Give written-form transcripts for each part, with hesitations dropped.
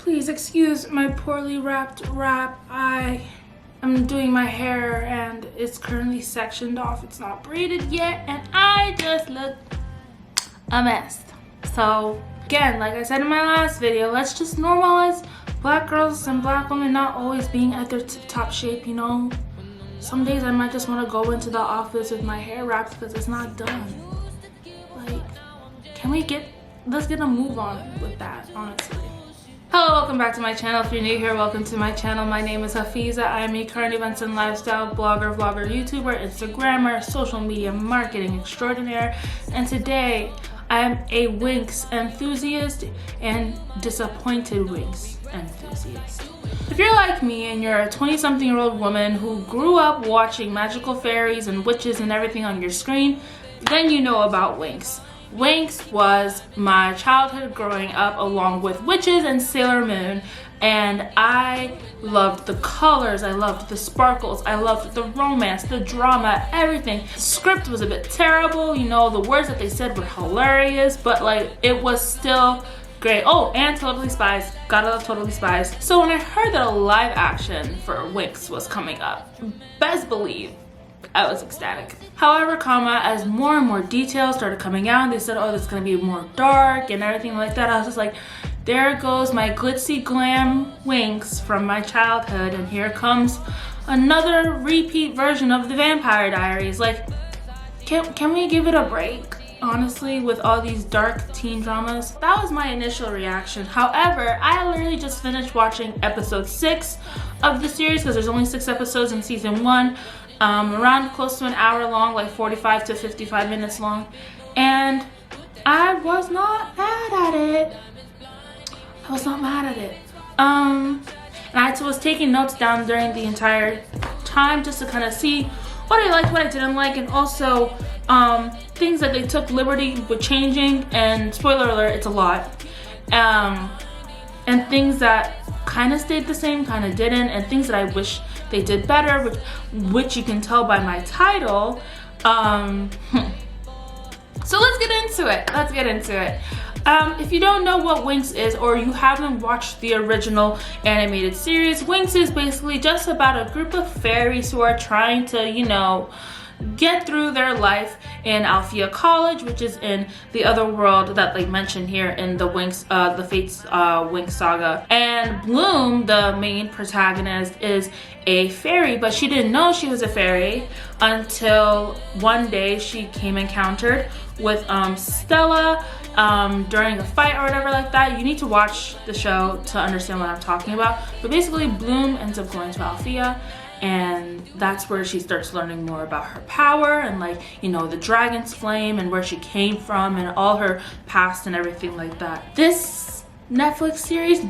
Please excuse my poorly wrapped wrap. I'm doing my hair and it's currently sectioned off. It's not braided yet and I just look a mess. So again, like I said in my last video, let's just normalize black girls and black women not always being at their tip-top shape, you know? Some days I might just want to go into the office with my hair wrapped because it's not done. Like, let's get a move on with that, honestly. Hello, welcome back to my channel. If you're new here, welcome to my channel. My name is Hafeezat. I am a current events and lifestyle blogger, vlogger, YouTuber, Instagrammer, social media marketing extraordinaire. And today, I am a Winx enthusiast and disappointed Winx enthusiast. If you're like me and you're a 20-something-year-old woman who grew up watching magical fairies and witches and everything on your screen, then you know about Winx. Winx was my childhood growing up along with witches and Sailor Moon, and I loved the colors, I loved the sparkles, I loved the romance, the drama, everything. The script was a bit terrible, you know, the words that they said were hilarious, but like it was still great. Oh, and Totally Spies. Gotta love Totally Spies. So when I heard that a live action for Winx was coming up, best believe I was ecstatic. However, as more and more details started coming out, they said, oh, this is gonna be more dark and everything like that. I was just like, there goes my glitzy glam Winx from my childhood, and here comes another repeat version of the Vampire Diaries. Like, can we give it a break? Honestly, with all these dark teen dramas. That was my initial reaction. However, I literally just finished watching episode 6 of the series because there's only 6 episodes in season 1. Around close to an hour long, like 45 to 55 minutes long, and I was not mad at it. And I was taking notes down during the entire time just to kind of see what I liked, what I didn't like, and also things that they took liberty with changing, and spoiler alert, it's a lot, and things that kind of stayed the same, kind of didn't, and things that I wish they did better, which you can tell by my title. So let's get into it. If you don't know what Winx is, or you haven't watched the original animated series, Winx is basically just about a group of fairies who are trying to, you know, get through their life in Alfea College, which is in the other world that they mention here in the Fates Winx Saga. And Bloom, the main protagonist, is a fairy, but she didn't know she was a fairy until one day she came encountered with Stella during a fight or whatever like that. You need to watch the show to understand what I'm talking about. But basically, Bloom ends up going to Alfea, and that's where she starts learning more about her power and, like, you know, the dragon's flame and where she came from and all her past and everything like that. This Netflix series,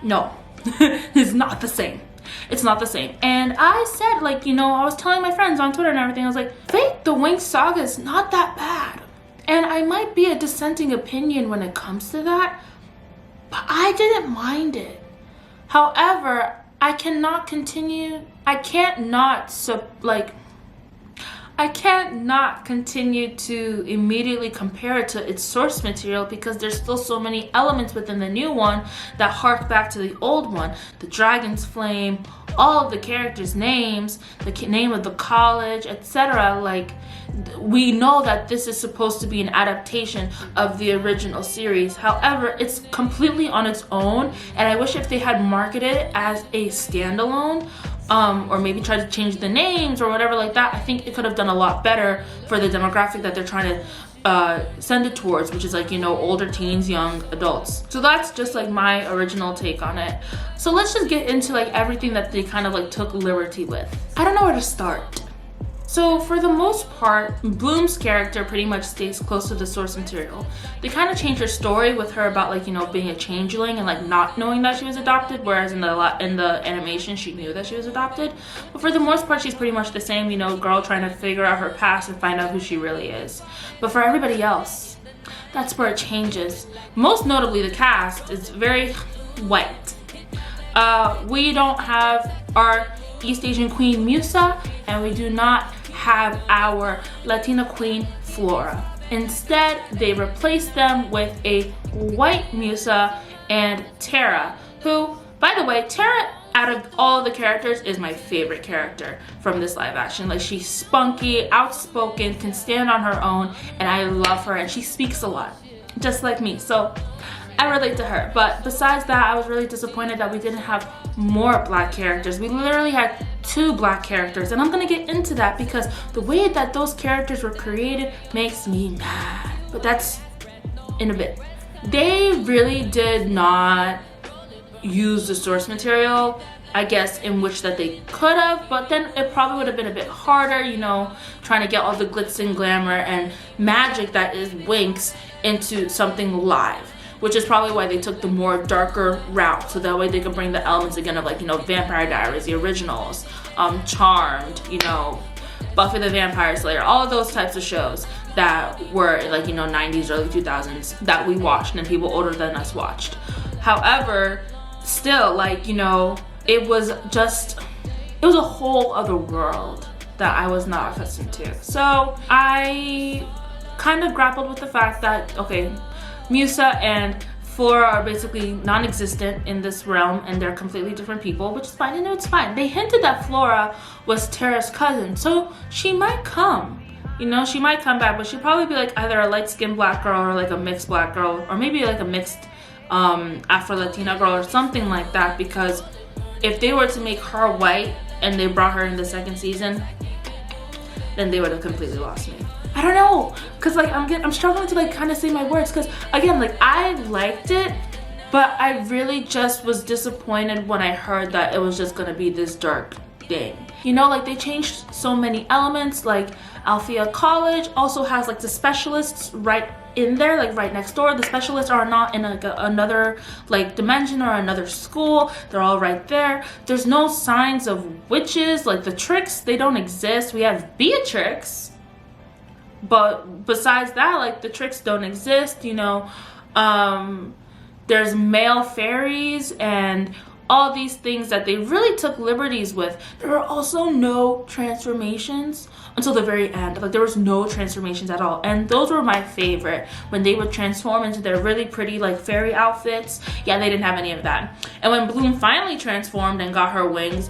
no, it's not the same. It's not the same. And I said, like, you know, I was telling my friends on Twitter and everything, I was like, Fate the Winx Saga is not that bad. And I might be a dissenting opinion when it comes to that, but I didn't mind it. However, I can't continue to immediately compare it to its source material because there's still so many elements within the new one that hark back to the old one. The dragon's flame, all of the characters' names, the name of the college, etc. Like, we know that this is supposed to be an adaptation of the original series. However, it's completely on its own, and I wish if they had marketed it as a standalone, or maybe tried to change the names or whatever like that, I think it could have done a lot better for the demographic that they're trying to send it towards, which is, like, you know, older teens, young adults. So that's just like my original take on it. So let's just get into like everything that they kind of like took liberty with. I don't know where to start. So for the most part, Bloom's character pretty much stays close to the source material. They kind of changed her story with her about, like, you know, being a changeling and like not knowing that she was adopted, whereas in the animation she knew that she was adopted. But for the most part, she's pretty much the same, you know, girl trying to figure out her past and find out who she really is. But for everybody else, that's where it changes. Most notably, the cast is very white. We don't have our East Asian queen Musa, and we do not have our Latina queen Flora. Instead, they replaced them with a white Musa and Tara, who, by the way, Tara out of all the characters is my favorite character from this live action. Like, she's spunky, outspoken, can stand on her own, and I love her, and she speaks a lot, just like me. So I relate to her. But besides that, I was really disappointed that we didn't have more black characters. We literally had 2 black characters, and I'm gonna get into that because the way that those characters were created makes me mad. But that's in a bit. They really did not use the source material, I guess, in which that they could have, but then it probably would have been a bit harder, you know, trying to get all the glitz and glamour and magic that is Winx into something live, which is probably why they took the more darker route, so that way they could bring the elements again of, like, you know, Vampire Diaries, the originals, Charmed, you know, Buffy the Vampire Slayer, all of those types of shows that were, like, you know, 90s, early 2000s that we watched and people older than us watched. However, still, like, you know, it was a whole other world that I was not accustomed to. So I kind of grappled with the fact that, okay, Musa and Flora are basically non-existent in this realm, and they're completely different people, which is fine, and it's fine. They hinted that Flora was Tara's cousin, so she might come. You know, she might come back, but she'd probably be like either a light-skinned black girl or like a mixed black girl, or maybe like a mixed Afro-Latina girl or something like that, because if they were to make her white and they brought her in the 2nd season, then they would have completely lost me. I don't know, cause like I'm struggling to like kind of say my words, cause again, like, I liked it, but I really just was disappointed when I heard that it was just gonna be this dark thing. You know, like, they changed so many elements. Like, Althea College also has like the specialists right in there, like right next door. The specialists are not in like another like dimension or another school. They're all right there. There's no signs of witches, like the tricks, they don't exist. We have Beatrix, but besides that, like, the tricks don't exist, you know. There's male fairies and all these things that they really took liberties with. There were also no transformations until the very end. Like, there was no transformations at all, and those were my favorite, when they would transform into their really pretty like fairy outfits. Yeah, they didn't have any of that. And when Bloom finally transformed and got her wings,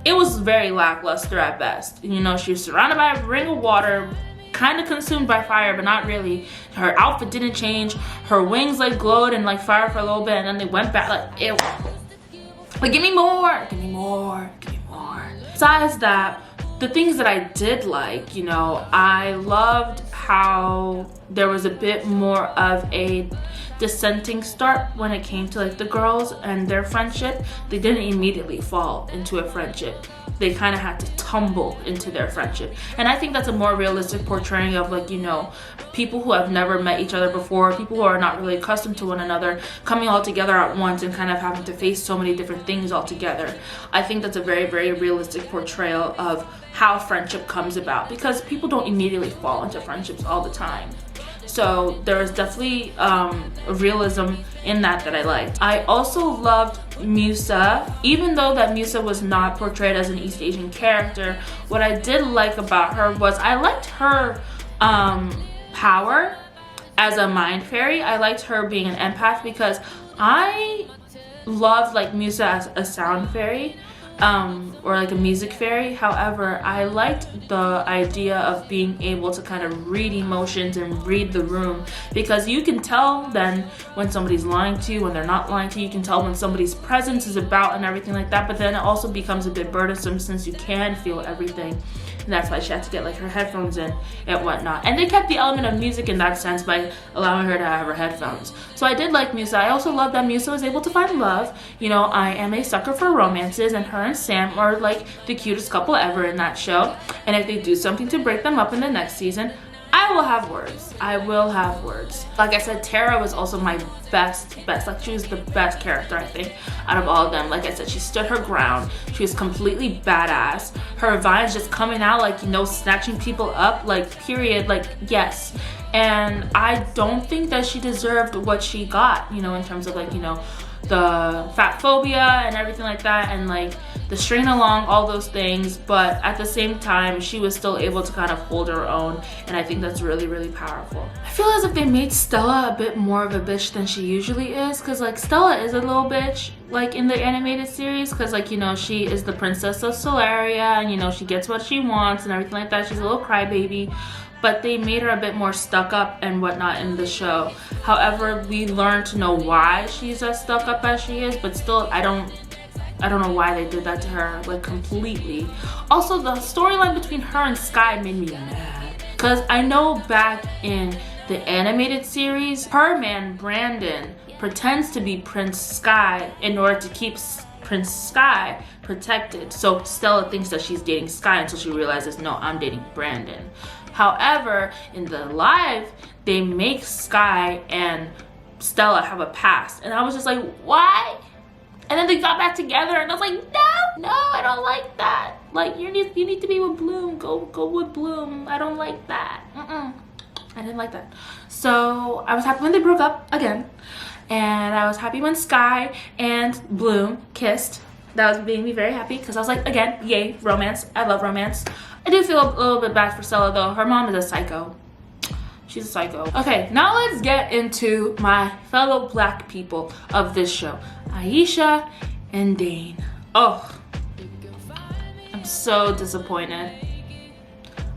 it was very lackluster at best. You know, she was surrounded by a ring of water, kind of consumed by fire, but not really. Her outfit didn't change. Her wings like glowed and like fire for a little bit, and then they went back. Like, ew. Like, give me more, give me more, give me more. Besides that, the things that I did like, you know, I loved how there was a bit more of a dissenting start when it came to like the girls and their friendship. They didn't immediately fall into a friendship. They kind of had to tumble into their friendship. And I think that's a more realistic portraying of, like, you know, people who have never met each other before, people who are not really accustomed to one another, coming all together at once and kind of having to face so many different things all together. I think that's a very, very realistic portrayal of how friendship comes about, because people don't immediately fall into friendships all the time. So there's definitely a realism in that I liked. I also loved Musa. Even though that Musa was not portrayed as an East Asian character, what I did like about her was I liked her power as a mind fairy. I liked her being an empath, because I loved like Musa as a sound fairy. Or like a music fairy. However, I liked the idea of being able to kind of read emotions and read the room, because you can tell then when somebody's lying to you, when they're not lying to you. You can tell when somebody's presence is about and everything like that, but then it also becomes a bit burdensome since you can feel everything. And that's why she had to get like her headphones in and whatnot. And they kept the element of music in that sense by allowing her to have her headphones. So I did like Musa. I also love that Musa was able to find love. You know, I am a sucker for romances, and her and Sam are like the cutest couple ever in that show. And if they do something to break them up in the next season, I will have words. I will have words. Like I said, Tara was also my best. Like, she was the best character, I think, out of all of them. Like I said, she stood her ground. She was completely badass. Her vines just coming out, like, you know, snatching people up, like, period, like, yes. And I don't think that she deserved what she got, you know, in terms of, like, you know, the fat phobia and everything like that, and like the string along, all those things, but at the same time she was still able to kind of hold her own, and I think that's really, really powerful. I feel as if they made Stella a bit more of a bitch than she usually is, because like Stella is a little bitch like in the animated series, because like, you know, she is the princess of Solaria, and you know, she gets what she wants and everything like that. She's a little crybaby, but they made her a bit more stuck up and whatnot in the show. However, we learn to know why she's as stuck up as she is, but still I don't know why they did that to her, like, completely. Also, the storyline between her and Sky made me mad, because I know back in the animated series, her man Brandon pretends to be Prince Sky in order to keep Prince Sky protected. So Stella thinks that she's dating Sky until she realizes, no, I'm dating Brandon. However, in the live, they make Sky and Stella have a past, and I was just like, why? And then they got back together, and I was like, no, I don't like that. Like, you need to be with Bloom. Go with Bloom. I don't like that. I didn't like that. So I was happy when they broke up again, and I was happy when Sky and Bloom kissed. That was making me very happy, because I was like, again, yay, romance. I love romance. I do feel a little bit bad for Stella though. Her mom is a psycho. She's a psycho. Okay, now let's get into my fellow black people of this show, Aisha and Dane. Oh, I'm so disappointed.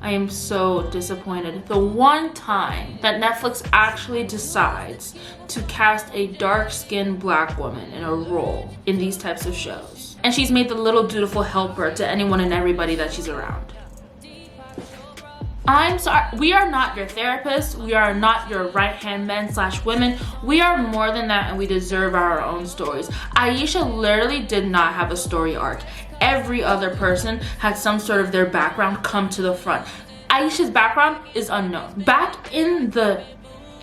I am so disappointed. The one time that Netflix actually decides to cast a dark-skinned black woman in a role in these types of shows, and she's made the little dutiful helper to anyone and everybody that she's around. I'm sorry, we are not your therapist. We are not your right-hand men / women. We are more than that, and we deserve our own stories. Aisha literally did not have a story arc. Every other person had some sort of their background come to the front. Aisha's background is unknown. Back in the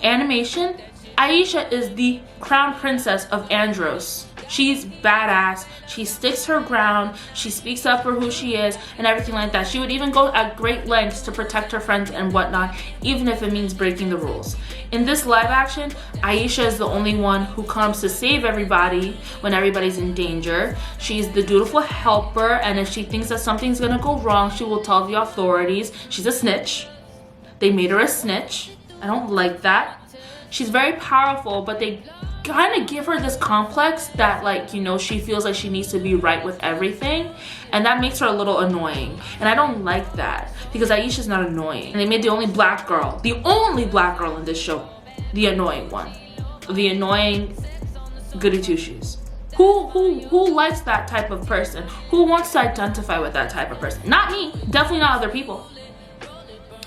animation, Aisha is the crown princess of Andros. She's badass. She sticks her ground. She speaks up for who she is and everything like that. She would even go at great lengths to protect her friends and whatnot, even if it means breaking the rules. In this live action, Aisha is the only one who comes to save everybody when everybody's in danger. She's the dutiful helper, and if she thinks that something's gonna go wrong, she will tell the authorities. She's a snitch. They made her a snitch. I don't like that. She's very powerful, but they kind of give her this complex that, like, you know, she feels like she needs to be right with everything, and that makes her a little annoying, and I don't like that, because Aisha's not annoying. And they made the only black girl in this show the annoying one, the annoying goody two shoes. Who likes that type of person? Who wants to identify with that type of person? Not me, definitely not other people.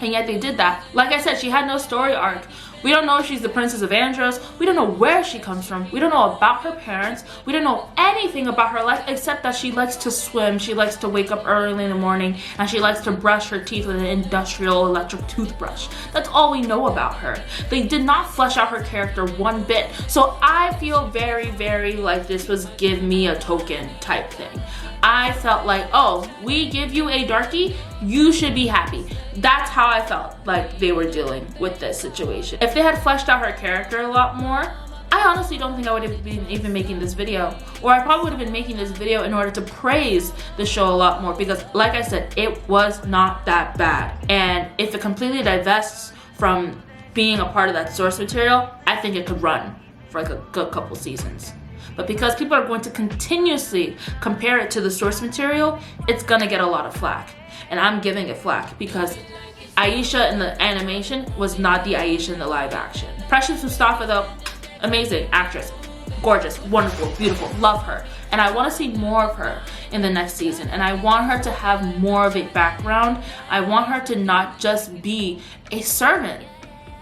And yet they did that. Like I said, she had no story arc. We don't know if she's the princess of Andros. We don't know where she comes from. We don't know about her parents. We don't know anything about her life except that she likes to swim. She likes to wake up early in the morning, and she likes to brush her teeth with an industrial electric toothbrush. That's all we know about her. They did not flesh out her character one bit. So I feel very, very like this was give me a token type thing. I felt like, oh, we give you a darkie, you should be happy. That's how I felt like they were dealing with this situation. If they had fleshed out her character a lot more, I honestly don't think I would have been even making this video. Or I probably would have been making this video in order to praise the show a lot more, because like I said, it was not that bad. And if it completely divests from being a part of that source material, I think it could run for like a good couple seasons. But because people are going to continuously compare it to the source material, it's gonna get a lot of flack. And I'm giving it flack because Aisha in the animation was not the Aisha in the live action. Precious Mustafa though, amazing actress, gorgeous, wonderful, beautiful, love her. And I wanna see more of her in the next season. And I want her to have more of a background. I want her to not just be a servant.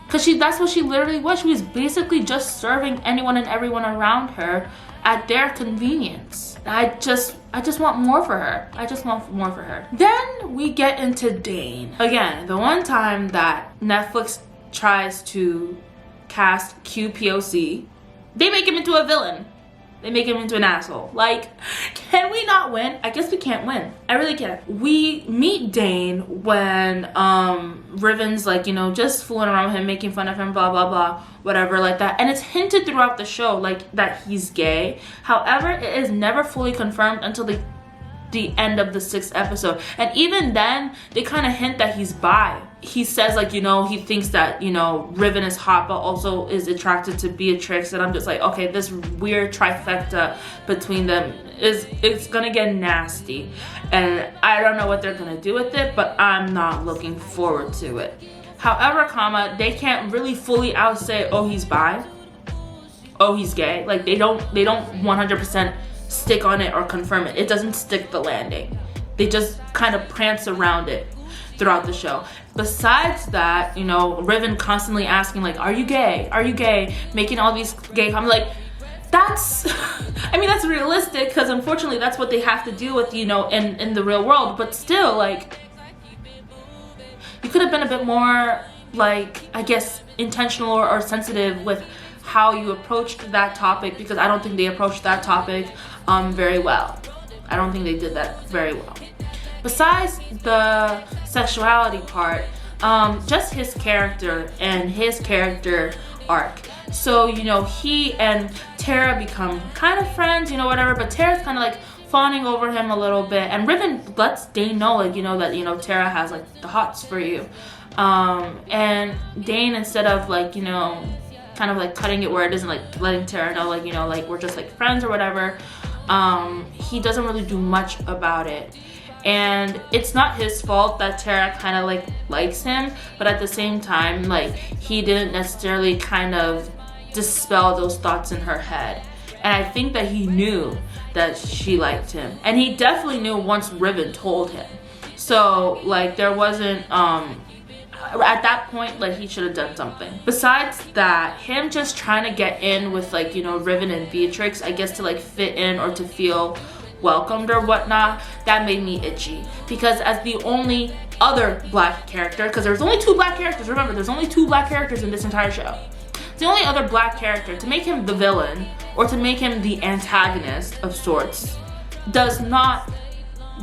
Because that's what she literally was. She was basically just serving anyone and everyone around her at their convenience. I just want more for her. I just want more for her. Then we get into Dane. Again, the one time that Netflix tries to cast QPOC, they make him into a villain. They make him into an asshole. Like, can we not win? I guess we can't win. I really can't. We meet Dane when Riven's like, you know, just fooling around with him, making fun of him, blah, blah, blah, whatever like that. And it's hinted throughout the show, like, that he's gay. However, it is never fully confirmed until they the end of the 6th episode. And even then, they kind of hint that he's bi. He says, like, you know, he thinks that, you know, Riven is hot, but also is attracted to Beatrix. And I'm just like, okay, this weird trifecta between them it's gonna get nasty. And I don't know what they're gonna do with it, but I'm not looking forward to it. However, they can't really fully out say, oh, he's bi, oh, he's gay. Like, they don't 100% stick on it or confirm it. It doesn't stick the landing. They just kind of prance around it throughout the show. Besides that, you know, Riven constantly asking, like, are you gay? Are you gay? Making all these gay comments. Like, that's, I mean, that's realistic, because unfortunately that's what they have to deal with, you know, in the real world. But still, like, you could have been a bit more, like, I guess, intentional or sensitive with how you approached that topic, because I don't think they approached that topic very well. I don't think they did that very well. Besides the sexuality part, just his character and his character arc. So, you know, he and Tara become kind of friends, you know, whatever, but Tara's kind of like fawning over him a little bit, and Riven lets Dane know, like, you know, that, you know, Tara has like the hots for you. And Dane, instead of, like, you know, kind of like cutting it where it isn't, like letting Tara know, like, you know, like, we're just like friends or whatever, he doesn't really do much about it. And it's not his fault that Tara kind of like likes him, but at the same time, like, he didn't necessarily kind of dispel those thoughts in her head. And I think that he knew that she liked him, and he definitely knew once Riven told him. So, like, there wasn't at that point, like, he should have done something. Besides that, him just trying to get in with, like, you know, Riven and Beatrix, I guess, to like fit in or to feel welcomed or whatnot, that made me itchy. Because as the only other black character, because there's only 2 black characters, remember, there's only 2 black characters in this entire show. The only other black character, to make him the villain or to make him the antagonist of sorts, does not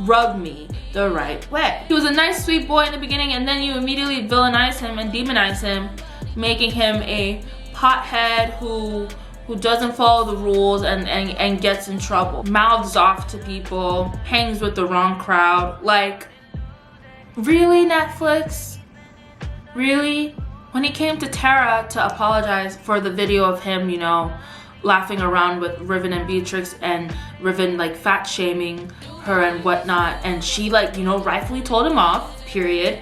rub me the right way. He was a nice, sweet boy in the beginning, and then you immediately villainize him and demonize him, making him a pothead who doesn't follow the rules and gets in trouble. Mouths off to people, hangs with the wrong crowd. Like, really, Netflix? Really? When he came to Tara to apologize for the video of him, you know, laughing around with Riven and Beatrix, and Riven like fat shaming her and whatnot, and she, like, you know, rightfully told him off, period.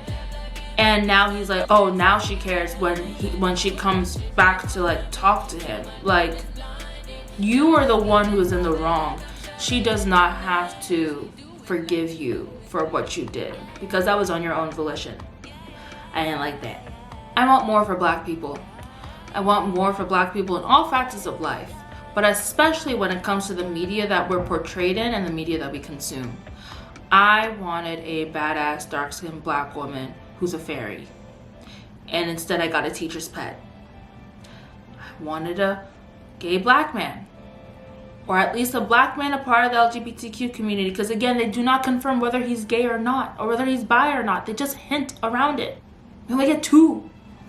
And now he's like, oh, now she cares when she comes back to like talk to him. Like, you are the one who is in the wrong. She does not have to forgive you for what you did, because that was on your own volition. I didn't like that. I want more for black people. I want more for black people in all facets of life, but especially when it comes to the media that we're portrayed in and the media that we consume. I wanted a badass dark-skinned black woman who's a fairy, and instead I got a teacher's pet. I wanted a gay black man, or at least a black man a part of the LGBTQ community, because again, they do not confirm whether he's gay or not, or whether he's bi or not. They just hint around it. We only get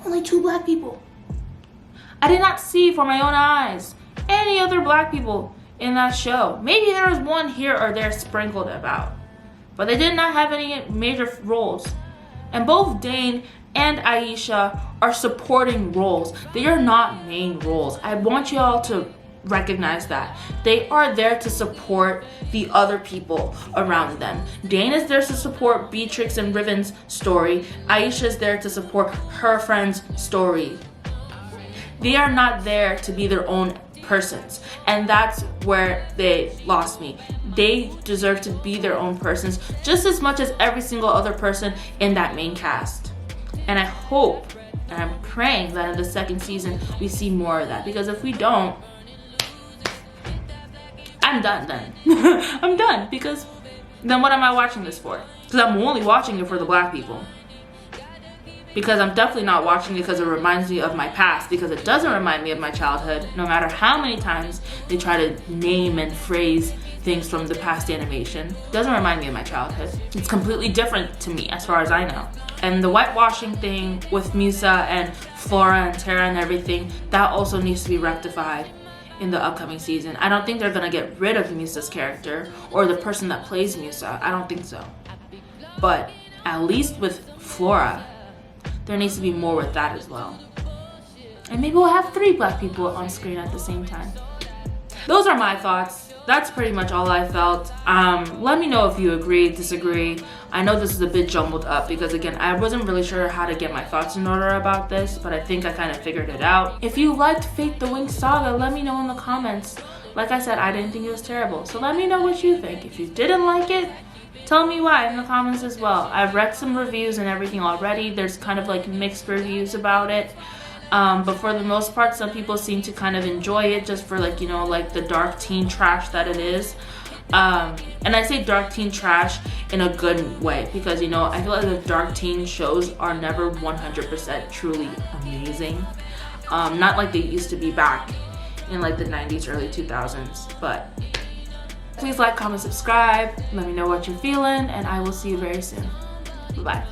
only two black people. I did not see for my own eyes any other black people in that show. Maybe there was one here or there sprinkled about, but they did not have any major roles. And both Dane and Aisha are supporting roles. They are not main roles. I want you all to recognize that. They are there to support the other people around them. Dane is there to support Beatrix and Riven's story. Aisha is there to support her friend's story. They are not there to be their own persons, and that's where they lost me. They deserve to be their own persons just as much as every single other person in that main cast. And I hope and I'm praying that in the 2nd season we see more of that, because if we don't, I'm done then. I'm done, because then what am I watching this for? Because I'm only watching it for the black people. Because I'm definitely not watching it because it reminds me of my past, because it doesn't remind me of my childhood, no matter how many times they try to name and phrase things from the past animation. It doesn't remind me of my childhood. It's completely different to me as far as I know. And the whitewashing thing with Musa and Flora and Tara and everything, that also needs to be rectified. in the upcoming season. I don't think they're gonna get rid of Musa's character or the person that plays Musa. I don't think so. But at least with Flora, there needs to be more with that as well. And maybe we'll have 3 black people on screen at the same time. Those are my thoughts. That's pretty much all I felt. Let me know if you agree, disagree. I know this is a bit jumbled up because again, I wasn't really sure how to get my thoughts in order about this, but I think I kind of figured it out. If you liked Fate the Winx Saga, let me know in the comments. Like I said, I didn't think it was terrible. So let me know what you think. If you didn't like it, tell me why in the comments as well. I've read some reviews and everything already. There's kind of like mixed reviews about it. But for the most part, some people seem to kind of enjoy it just for like, you know, like the dark teen trash that it is. And I say dark teen trash in a good way because, you know, I feel like the dark teen shows are never 100% truly amazing. Not like they used to be back in like the 90s, early 2000s, but please like, comment, subscribe. Let me know what you're feeling, and I will see you very soon. Bye-bye.